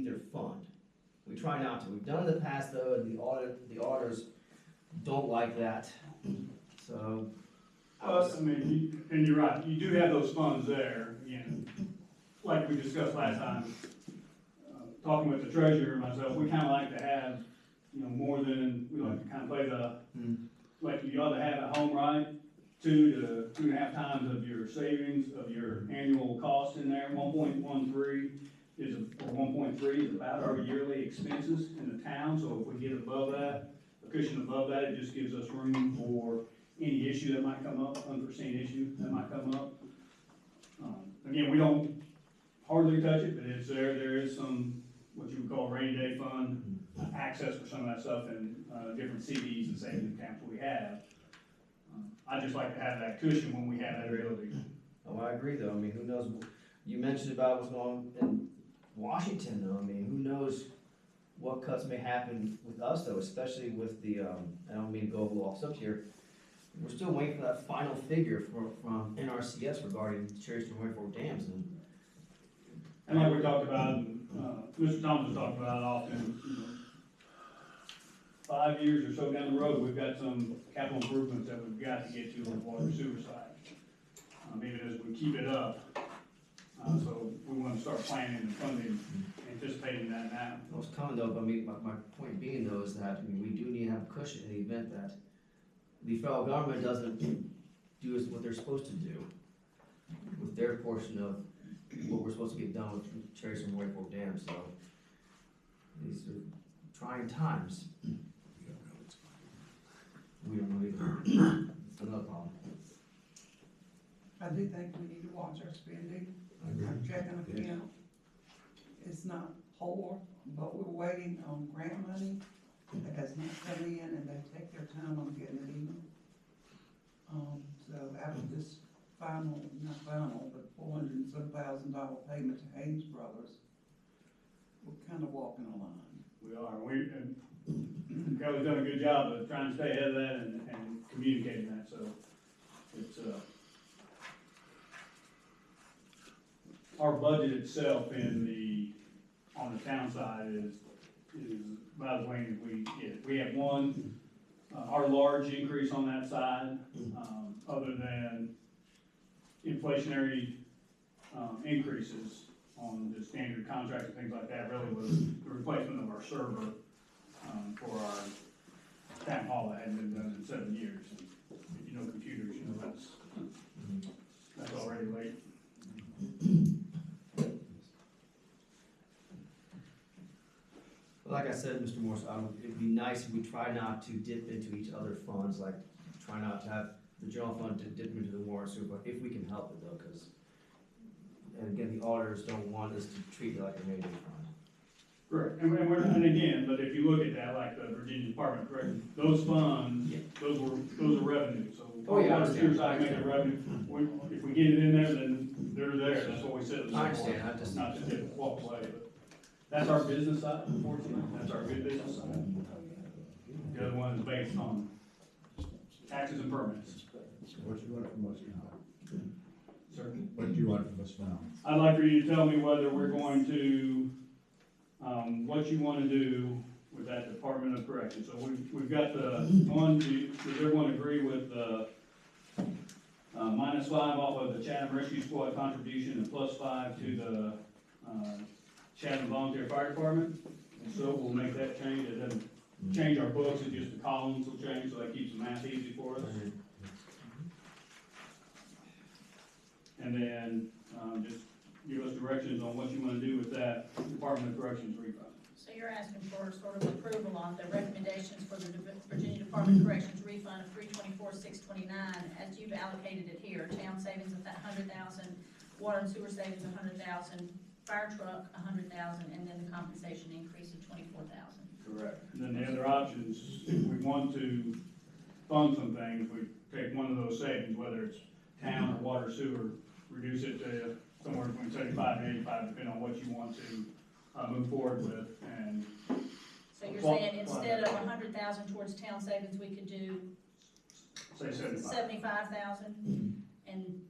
either fund. We try not to. We've done it in the past though, and the auditors don't like that, so. Plus, I mean, and you're right, you do have those funds there, again, like we discussed last time, talking with the treasurer and myself, we kinda like to have, you know, more than, we like to kinda play the, like you ought to have at home, right? 2 to 2.5 times of your savings, of your annual cost in there, 1.13 is, or 1.3 is about our yearly expenses in the town, so if we get above that, a cushion above that, it just gives us room for any issue that might come up, unforeseen issue that might come up. Again, we don't hardly touch it, but it's there. There is some, what you would call a rainy day fund, access for some of that stuff in different CDs and savings accounts we have. I just like to have that cushion when we have that ability. Oh, I agree though, I mean, who knows, you mentioned about what's going on in Washington though, I mean, who knows what cuts may happen with us though, especially with the, I don't mean to go a little off subject here. We're still waiting for that final figure from NRCS regarding Cherry Stream Way Fork dams, And like we talked about, and, Mr. Thomas has talked about often, you know, 5 years or so down the road, we've got some capital improvements that we've got to get to on the water sewer side. Even as we keep it up, so we want to start planning and funding, anticipating that now. I was coming though, but I mean, my point being though is that, I mean, we do need to have a cushion in the event that the federal government doesn't do what they're supposed to do with their portion of what we're supposed to get done with Cherry Stream Way Fork Dam, so these are trying times. We don't know either. It's another problem. I do think we need to watch our spending, our checking account. It's not poor, but we're waiting on grant money that has not come in, and they take their time on getting it in. So after this not final, but $400 and some thousand payment to Haynes Brothers, we're kind of walking a line. We are, and Kelly's done a good job of trying to stay ahead of that and communicating that, so it's, our budget itself on the town side is about as lane as we get. We have one, our large increase on that side, other than inflationary, increases on the standard contracts and things like that, really was the replacement of our server, for our town hall that hadn't been done in 7 years. And if you know computers, you know that's already late. Like I said, Mr. Morris, it'd be nice if we try not to dip into each other's funds, like try not to have the general fund to dip into the water sewer, but if we can help it though, because, and again, the auditors don't want us to treat it like a rainy day fund. Correct, and again, but if you look at that, like the Virginia Department of Corrections, those funds, those are revenue, so. Oh, yeah, I water understand. sewer side make a revenue, if we get it in there, then they're there, that's what we said. I understand, I just. Not to walk away, but that's our business side, unfortunately, that's our good business side. The other one is based on taxes and permits. What do you want from us now? Sir? What do you want from us now? I'd like for you to tell me whether we're going to, what you want to do with that Department of Corrections. So we've got the one, does everyone agree with the -5 off of the Chatham Rescue Squad contribution and +5 to the Chatham Volunteer Fire Department? And so we'll make that change. It doesn't change our books, it's just the columns will change, so that keeps the math easy for us. And then, just give us directions on what you wanna do with that Department of Corrections refund. So you're asking for sort of approval on the recommendations for the Virginia Department of Corrections refund of $324,629 as you've allocated it here. Town savings of that $100,000, water and sewer savings of $100,000, fire truck $100,000, and then the compensation increase of $24,000. Correct. And then the other options, if we want to fund some things, we take one of those savings, whether it's town or water sewer, reduce it to somewhere between 75 and 85, depending on what you want to move forward with, and. So you're saying instead of $100,000 towards town savings, we could do Say 75. $75,000, and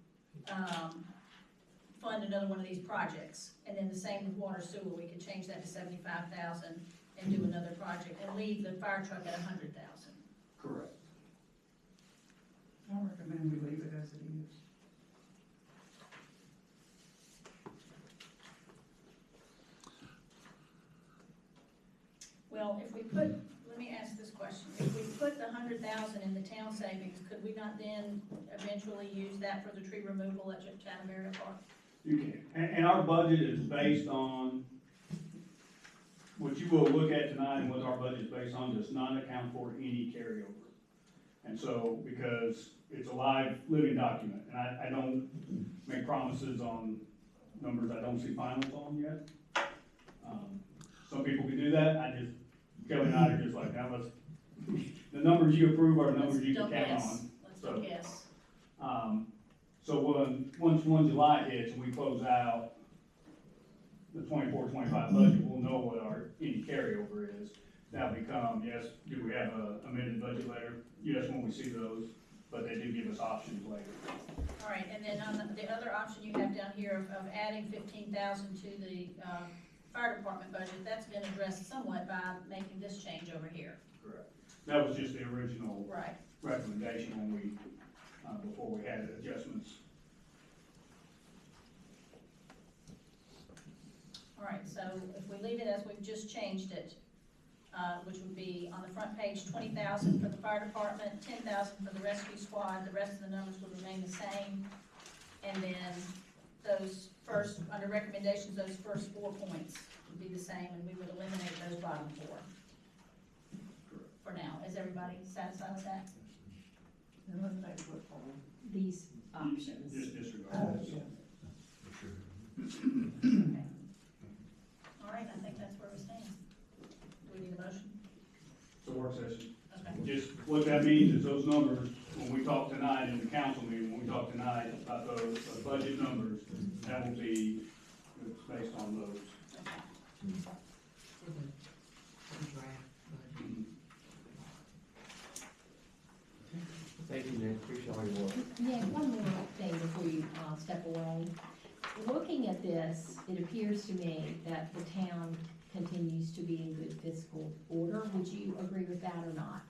fund another one of these projects. And then the same with water sewer, we could change that to 75,000 and do another project and leave the fire truck at 100,000. Correct. I recommend we leave it as it is. Well, if we put, let me ask this question, if we put the 100,000 in the town savings, could we not then eventually use that for the tree removal at Chattanooga Park? You can, and our budget is based on, what you will look at tonight and what our budget is based on does not account for any carryover. And so, because it's a live, living document, and I don't make promises on numbers I don't see finals on yet. Some people can do that, Kelly and I are just like, now let's, the numbers you approve are the numbers you can Don't count guess. on. Let's So- don't guess. So once 1 July hits and we close out the 24-25 budget, we'll know what our any carryover is. That'll become, yes, do we have a amended budget later? Yes, when we see those, but they do give us options later. All right, and then on the other option you have down here of adding 15,000 to the fire department budget, that's been addressed somewhat by making this change over here. Correct. That was just the original Right. recommendation when we, before we had the adjustments. All right, so if we leave it as we've just changed it, which would be on the front page, 20,000 for the fire department, 10,000 for the rescue squad, the rest of the numbers would remain the same. And then those first, under recommendations, those first 4 points would be the same, and we would eliminate those bottom 4. For now, is everybody satisfied with that? Eliminate what for? These options. Just disregard Oh, those. yeah. Okay. All right, I think that's where we stand. Do we need a motion? It's a work session. Okay. Just what that means is those numbers, when we talk tonight in the council meeting, when we talk tonight about those budget numbers, that will be based on those. Okay. Thank you, Nick, appreciate all your work. Nick, one more thing before you step away. Looking at this, it appears to me that the town continues to be in good fiscal order. Would you agree with that or not?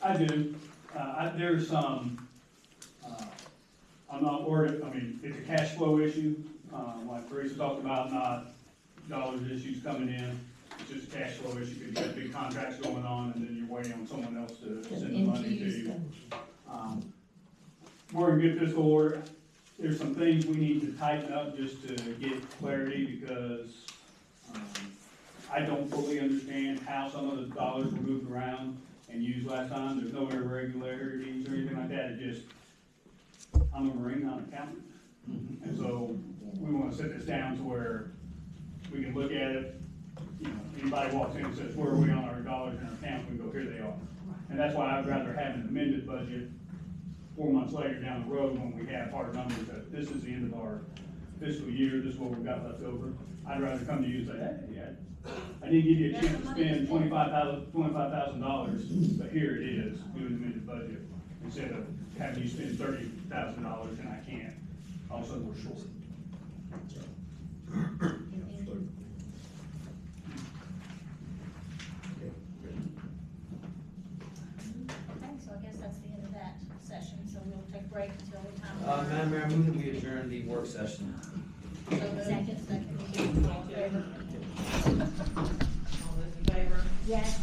I do, there's some, I'm not worried, I mean, it's a cash flow issue, like Teresa talked about, not dollars issues coming in. It's just a cash flow issue, because you have big contracts going on, and then you're waiting on someone else to send the money to Infuse you. them. We're in good fiscal order. There's some things we need to tighten up just to get clarity, because, I don't fully understand how some of the dollars were moved around and used last time. There's no irregularities or anything like that. It just, I'm a Marine, not an accountant. And so we wanna set this down to where we can look at it, you know, anybody walks in and says, where are we on our dollars in our account? We go, here they are. And that's why I'd rather have an amended budget 4 months later down the road when we have hard numbers that this is the end of our fiscal year, this is what we've got left over. I'd rather come to you and say, hey, yeah, I didn't give you a chance to spend $25,000, but here it is, do an amended budget, instead of having you spend $30,000 and I can't, all of a sudden we're short. Okay, so I guess that's the end of that session, so we'll take a break until the time. Madam Mayor, I move that we adjourn the work session. So moved. Second. All in favor? Yes.